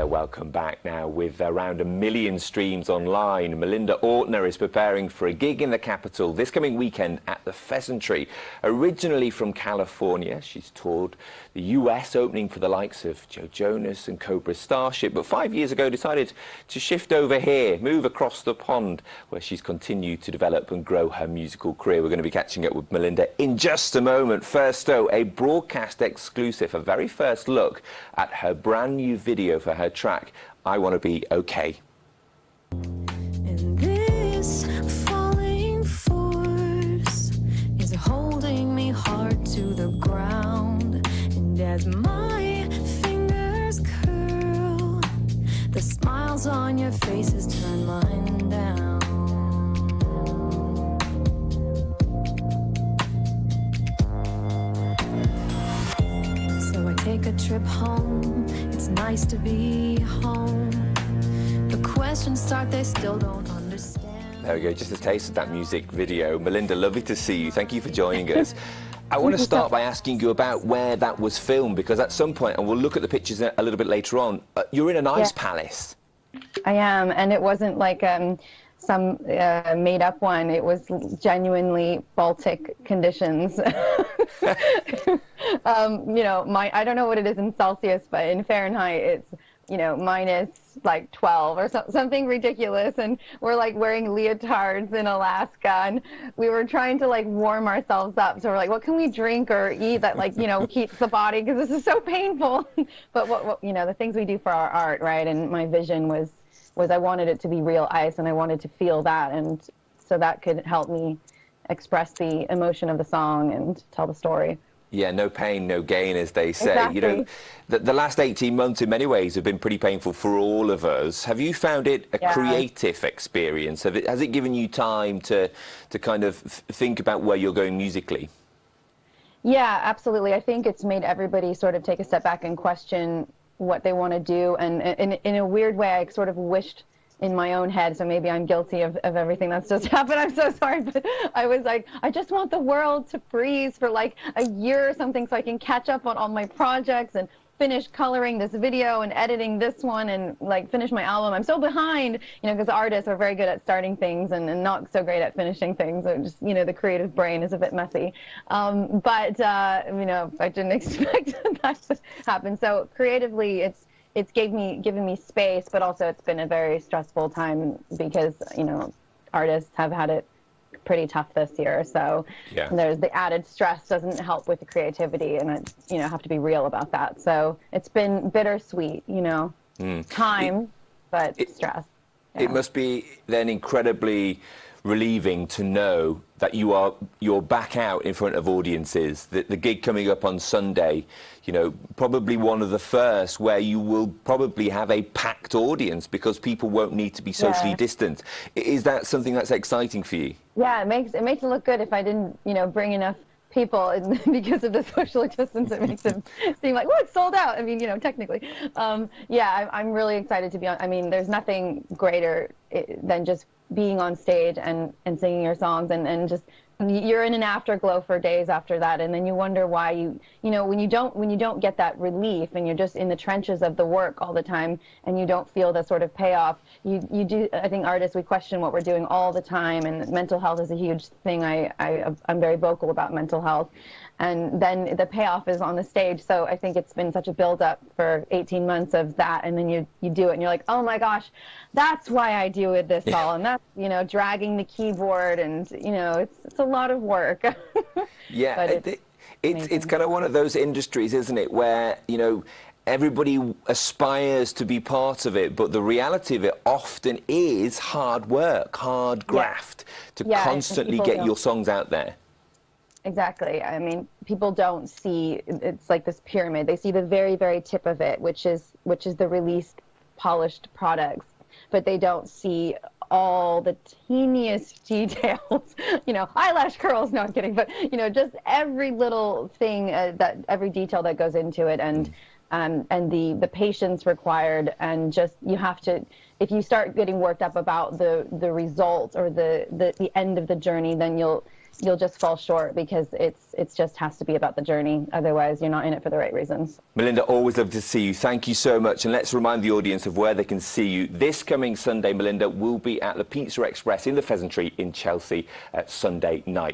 welcome back now. With around 1 million streams online, Melinda Ortner is preparing for a gig in the capital this coming weekend at the Pheasantry. Originally from California, she's toured the US, opening for the likes of Joe Jonas and Cobra Starship, but 5 years ago decided to shift over here, move across the pond, where she's continued to develop and grow her musical career. We're going to be catching up with Melinda in just a moment. First, though, a broadcast exclusive, a very first look at her brand new video for her track, I Want to Be Okay. And this falling force is holding me hard to the ground. And as my fingers curl, the smiles on your faces turn mine down. So I take a trip home. It's nice to be home. The questions start, they still don't understand. There we go, just a taste of that music video. Melinda, lovely to see you. Thank you for joining us. I want to start by asking you about where that was filmed, because at some point, and we'll look at the pictures a little bit later on, you're in an ice palace. I am, and it wasn't like some made-up one. It was genuinely Baltic conditions. You know, I don't know what it is in Celsius, but in Fahrenheit, it's, you know, minus like 12 or something ridiculous. And we're like wearing leotards in Alaska, and we were trying to like warm ourselves up. So we're like, what can we drink or eat that, like, you know, keeps the body, because this is so painful. But what, you know, the things we do for our art, right? And my vision was I wanted it to be real ice, and I wanted to feel that, and so that could help me express the emotion of the song and tell the story. Yeah, no pain, no gain, as they say. Exactly. You know, the last 18 months in many ways have been pretty painful for all of us. Have you found it a creative experience? Has it given you time to kind of think about where you're going musically? Yeah, absolutely. I think it's made everybody sort of take a step back and question what they want to do. And in a weird way, I sort of wished in my own head, so maybe I'm guilty of everything that's just happened. I'm so sorry, but I was like, I just want the world to freeze for like a year or something so I can catch up on all my projects and finish coloring this video and editing this one and like finish my album. I'm so behind, you know, because artists are very good at starting things and not so great at finishing things. So just, you know, the creative brain is a bit messy. But you know, I didn't expect that to happen. So creatively, it's given me space, but also it's been a very stressful time because, you know, artists have had it pretty tough this year. So there's the added stress doesn't help with the creativity, and I, you know, have to be real about that. So it's been bittersweet, you know, time, but stress. Yeah. It must be then incredibly relieving to know that you're back out in front of audiences. The gig coming up on Sunday, you know, probably one of the first where you will probably have a packed audience because people won't need to be socially distant. Is that something that's exciting for you? Yeah, it makes it look good. If I didn't, you know, bring enough people, and because of the social distance, it makes it seem like, oh, it's sold out. I mean, you know, technically. Yeah, I'm really excited to be on. I mean, there's nothing greater than just being on stage and singing your songs, and just you're in an afterglow for days after that, and then you wonder why you know, when you don't get that relief and you're just in the trenches of the work all the time and you don't feel the sort of payoff, you do. I think artists, we question what we're doing all the time, and mental health is a huge thing. I'm very vocal about mental health, and then the payoff is on the stage. So I think it's been such a build-up for 18 months of that, and then you do it and you're like, oh my gosh, that's why I do it this all, and that's, you know, dragging the keyboard, and, you know, it's a lot of work. Yeah, it's kind of one of those industries, isn't it, where, you know, everybody aspires to be part of it, but the reality of it often is hard work, hard graft to constantly get your songs out there. Exactly. I mean, people don't see, it's like this pyramid. They see the very, very tip of it, which is the released, polished products, but they don't see all the teeniest details, you know, eyelash curls, no, I'm kidding, but, you know, just every little thing, every detail that goes into it, and the patience required, and just, you have to, if you start getting worked up about the result or the end of the journey, then you'll just fall short, because it's just has to be about the journey. Otherwise, you're not in it for the right reasons. Melinda, always love to see you. Thank you so much. And let's remind the audience of where they can see you. This coming Sunday, Melinda will be at the Pizza Express in the Pheasantry in Chelsea at Sunday night.